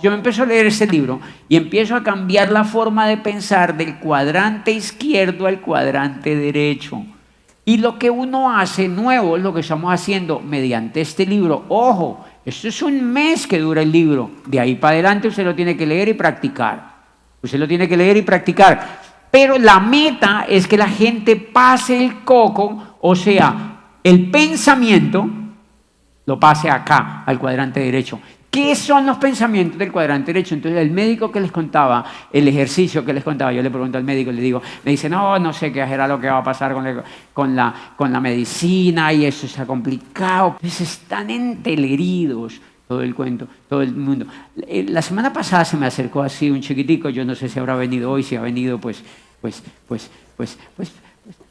yo me empiezo a leer este libro y empiezo a cambiar la forma de pensar del cuadrante izquierdo al cuadrante derecho. Y lo que uno hace nuevo es lo que estamos haciendo mediante este libro. Ojo, esto es un mes que dura el libro. De ahí para adelante usted lo tiene que leer y practicar. Usted lo tiene que leer y practicar. Pero la meta es que la gente pase el coco, o sea, el pensamiento lo pase acá, al cuadrante derecho. ¿Qué son los pensamientos del cuadrante derecho? Entonces el médico que les contaba, el ejercicio que les contaba, yo le pregunto al médico, le digo, me dice, no sé qué será lo que va a pasar con la medicina y eso está complicado. Pues están enteleridos todo el cuento, todo el mundo. La semana pasada se me acercó así un chiquitico, yo no sé si habrá venido hoy, si ha venido, pues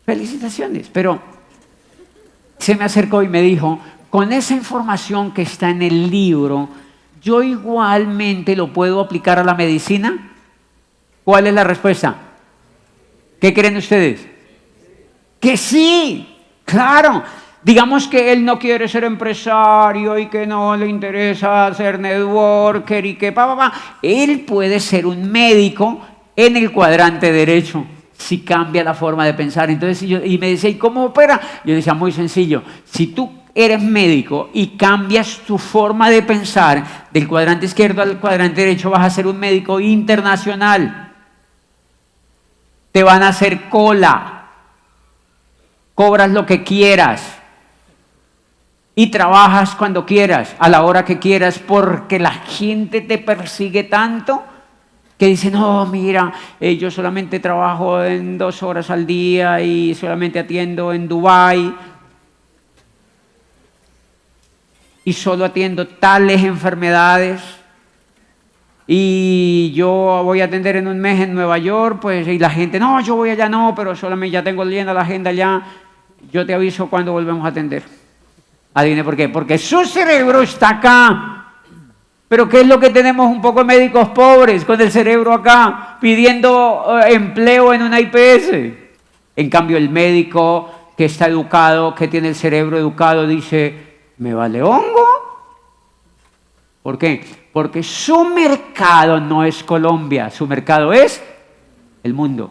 felicitaciones. Pero se me acercó y me dijo, con esa información que está en el libro, ¿yo igualmente lo puedo aplicar a la medicina? ¿Cuál es la respuesta? ¿Qué creen ustedes? Que sí, claro. Digamos que él no quiere ser empresario y que no le interesa ser networker y que Él puede ser un médico en el cuadrante derecho si cambia la forma de pensar. Entonces, y me decía, ¿y cómo opera? Yo decía, muy sencillo. Si tú eres médico y cambias tu forma de pensar del cuadrante izquierdo al cuadrante derecho, vas a ser un médico internacional. Te van a hacer cola. Cobras lo que quieras. Y trabajas cuando quieras, a la hora que quieras, porque la gente te persigue tanto que dice, no, mira, yo solamente trabajo en 2 horas al día y solamente atiendo en Dubái y solo atiendo tales enfermedades y yo voy a atender en un mes en Nueva York, pues, y la gente, no, yo voy allá, no, pero solamente ya tengo llena la agenda allá, yo te aviso cuando volvemos a atender. Adivine por qué, porque su cerebro está acá. Pero ¿qué es lo que tenemos un poco de médicos pobres con el cerebro acá, pidiendo empleo en una IPS? En cambio, el médico que está educado, que tiene el cerebro educado, dice, ¿me vale hongo? ¿Por qué? Porque su mercado no es Colombia, su mercado es el mundo.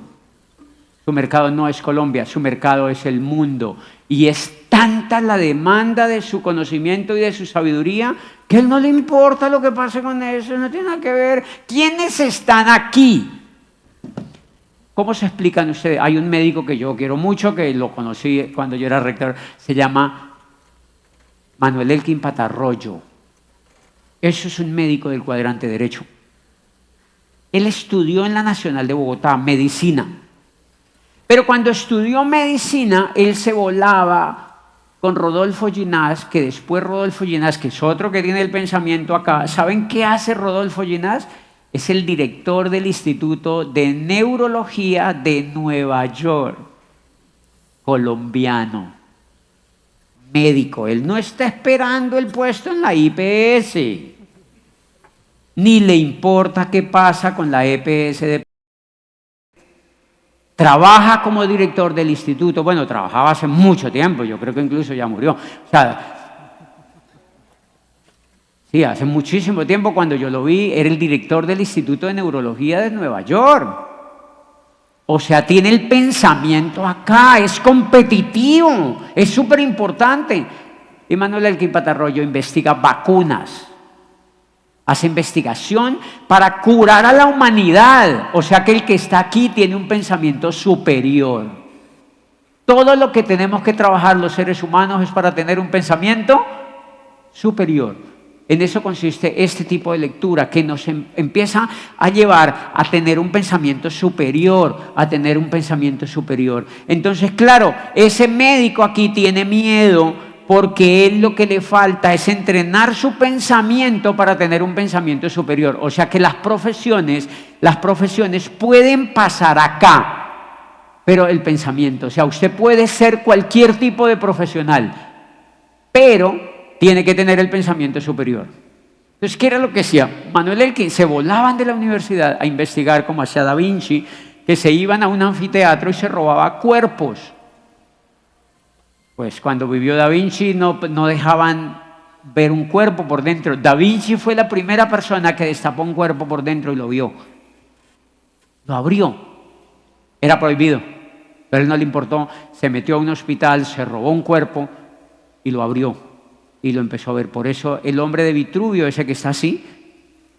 Su mercado no es Colombia, su mercado es el mundo. Y es tanta la demanda de su conocimiento y de su sabiduría que a él no le importa lo que pase con eso, no tiene nada que ver. ¿Quiénes están aquí? ¿Cómo se explican ustedes? Hay un médico que yo quiero mucho, que lo conocí cuando yo era rector, se llama Manuel Elkin Patarroyo. Eso es un médico del cuadrante derecho. Él estudió en la Nacional de Bogotá, medicina. Pero cuando estudió medicina, él se volaba con Rodolfo Ginás, que después Rodolfo Ginás, que es otro que tiene el pensamiento acá, ¿saben qué hace Rodolfo Ginás? Es el director del Instituto de Neurología de Nueva York, colombiano, médico. Él no está esperando el puesto en la IPS, ni le importa qué pasa con la EPS de... Trabaja como director del instituto, bueno, trabajaba hace mucho tiempo, yo creo que incluso ya murió. O sea, sí, hace muchísimo tiempo cuando yo lo vi, era el director del Instituto de Neurología de Nueva York. O sea, tiene el pensamiento acá, es competitivo, es súper importante. Y Manuel Elkin Patarroyo investiga vacunas. Hace investigación para curar a la humanidad. O sea que el que está aquí tiene un pensamiento superior. Todo lo que tenemos que trabajar los seres humanos es para tener un pensamiento superior. En eso consiste este tipo de lectura que nos empieza a llevar a tener un pensamiento superior, a tener un pensamiento superior. Entonces, claro, ese médico aquí tiene miedo porque él lo que le falta es entrenar su pensamiento para tener un pensamiento superior. O sea que las profesiones pueden pasar acá, pero el pensamiento, o sea, usted puede ser cualquier tipo de profesional, pero tiene que tener el pensamiento superior. Entonces, ¿qué era lo que hacía? Manuel Elkin, se volaban de la universidad a investigar como hacía Da Vinci, que se iban a un anfiteatro y se robaba cuerpos. Pues cuando vivió Da Vinci no dejaban ver un cuerpo por dentro. Da Vinci fue la primera persona que destapó un cuerpo por dentro y lo vio. Lo abrió. Era prohibido, pero a él no le importó. Se metió a un hospital, se robó un cuerpo y lo abrió. Y lo empezó a ver. Por eso el hombre de Vitruvio, ese que está así,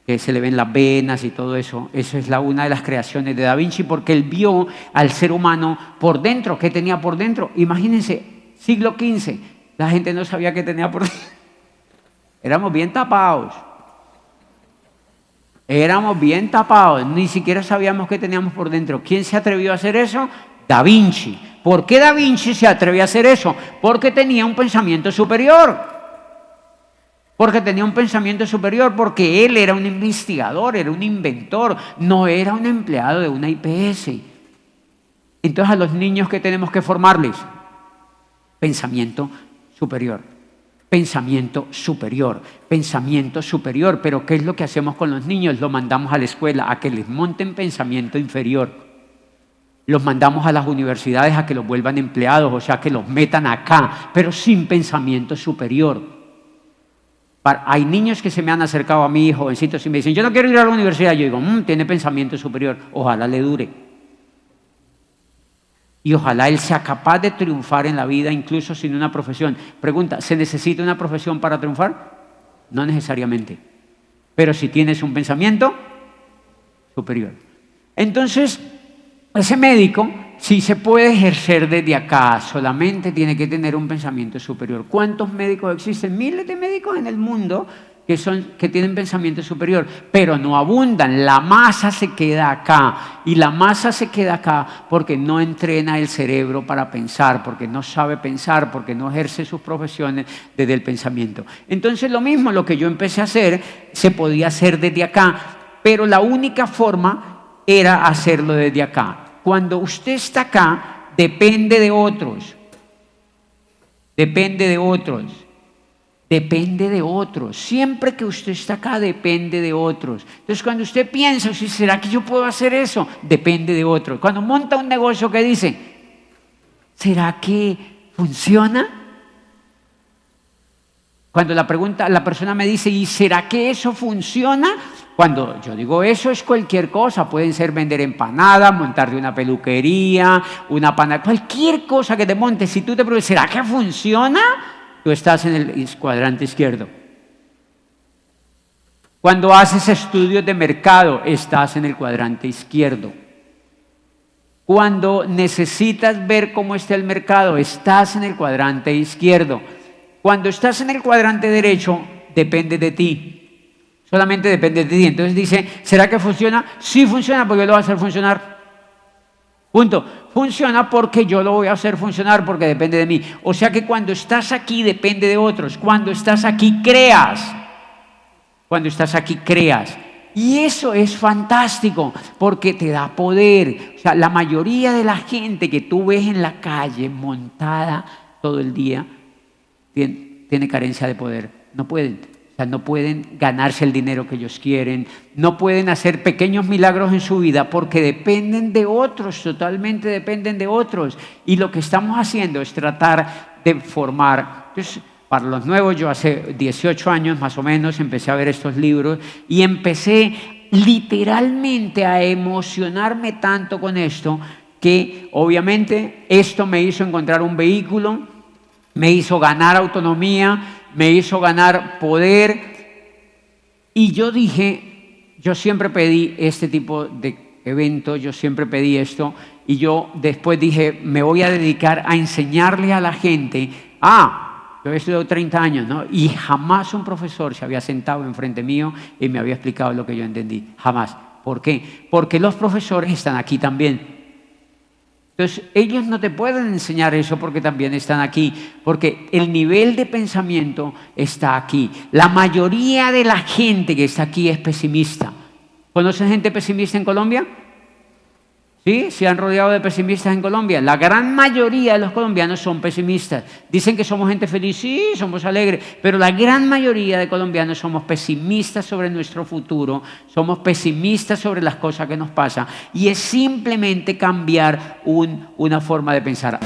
que se le ven las venas y todo eso, eso es una de las creaciones de Da Vinci, porque él vio al ser humano por dentro. ¿Qué tenía por dentro? Imagínense, siglo XV, la gente no sabía qué tenía por dentro. Éramos bien tapados. Éramos bien tapados, ni siquiera sabíamos qué teníamos por dentro. ¿Quién se atrevió a hacer eso? Da Vinci. ¿Por qué Da Vinci se atrevió a hacer eso? Porque tenía un pensamiento superior. Porque tenía un pensamiento superior, porque él era un investigador, era un inventor, no era un empleado de una IPS. Entonces a los niños, ¿qué tenemos que formarles? Pensamiento superior, pensamiento superior, pensamiento superior. Pero ¿qué es lo que hacemos con los niños? Los mandamos a la escuela a que les monten pensamiento inferior. Los mandamos a las universidades a que los vuelvan empleados, o sea, que los metan acá, pero sin pensamiento superior. Hay niños que se me han acercado a mí, jovencitos, y me dicen, yo no quiero ir a la universidad. Yo digo, tiene pensamiento superior, ojalá le dure. Y ojalá él sea capaz de triunfar en la vida, incluso sin una profesión. Pregunta, ¿se necesita una profesión para triunfar? No necesariamente. Pero si tienes un pensamiento superior. Entonces, ese médico sí se puede ejercer desde acá, solamente tiene que tener un pensamiento superior. ¿Cuántos médicos existen? Miles de médicos en el mundo que tienen pensamiento superior, pero no abundan. La masa se queda acá, y la masa se queda acá porque no entrena el cerebro para pensar, porque no sabe pensar, porque no ejerce sus profesiones desde el pensamiento. Entonces lo mismo, lo que yo empecé a hacer, se podía hacer desde acá, pero la única forma era hacerlo desde acá. Cuando usted está acá, depende de otros. Depende de otros. Depende de otros. Siempre que usted está acá, depende de otros. Entonces, cuando usted piensa, ¿será que yo puedo hacer eso? Depende de otros. Cuando monta un negocio, ¿qué dice? ¿Será que funciona? Cuando la persona me dice, ¿y será que eso funciona? Cuando yo digo eso es cualquier cosa, pueden ser vender empanadas, montarte una peluquería, una panada, cualquier cosa que te montes. Si tú te preguntas, ¿será que funciona? Tú estás en el cuadrante izquierdo. Cuando haces estudios de mercado, estás en el cuadrante izquierdo. Cuando necesitas ver cómo está el mercado, estás en el cuadrante izquierdo. Cuando estás en el cuadrante derecho, depende de ti. Solamente depende de ti. Entonces dice, ¿será que funciona? Sí funciona, porque yo lo voy a hacer funcionar. Punto. Funciona porque yo lo voy a hacer funcionar, porque depende de mí. O sea que cuando estás aquí depende de otros. Cuando estás aquí creas. Cuando estás aquí creas. Y eso es fantástico, porque te da poder. O sea, la mayoría de la gente que tú ves en la calle montada todo el día tiene carencia de poder. No pueden. O sea, no pueden ganarse el dinero que ellos quieren, no pueden hacer pequeños milagros en su vida porque dependen de otros, totalmente dependen de otros. Y lo que estamos haciendo es tratar de formar. Entonces, para los nuevos, yo hace 18 años más o menos empecé a ver estos libros y empecé literalmente a emocionarme tanto con esto que obviamente esto me hizo encontrar un vehículo, me hizo ganar autonomía, me hizo ganar poder. Y yo dije, yo siempre pedí este tipo de eventos, yo siempre pedí esto, y yo después dije, me voy a dedicar a enseñarle a la gente. Yo he estudiado 30 años, ¿no? Y jamás un profesor se había sentado enfrente mío y me había explicado lo que yo entendí. Jamás. ¿Por qué? Porque los profesores están aquí también. Entonces, ellos no te pueden enseñar eso porque también están aquí, porque el nivel de pensamiento está aquí. La mayoría de la gente que está aquí es pesimista. ¿Conocen gente pesimista en Colombia? ¿Sí? ¿Se han rodeado de pesimistas en Colombia? La gran mayoría de los colombianos son pesimistas. Dicen que somos gente feliz, sí, somos alegres, pero la gran mayoría de colombianos somos pesimistas sobre nuestro futuro, somos pesimistas sobre las cosas que nos pasan, y es simplemente cambiar una forma de pensar.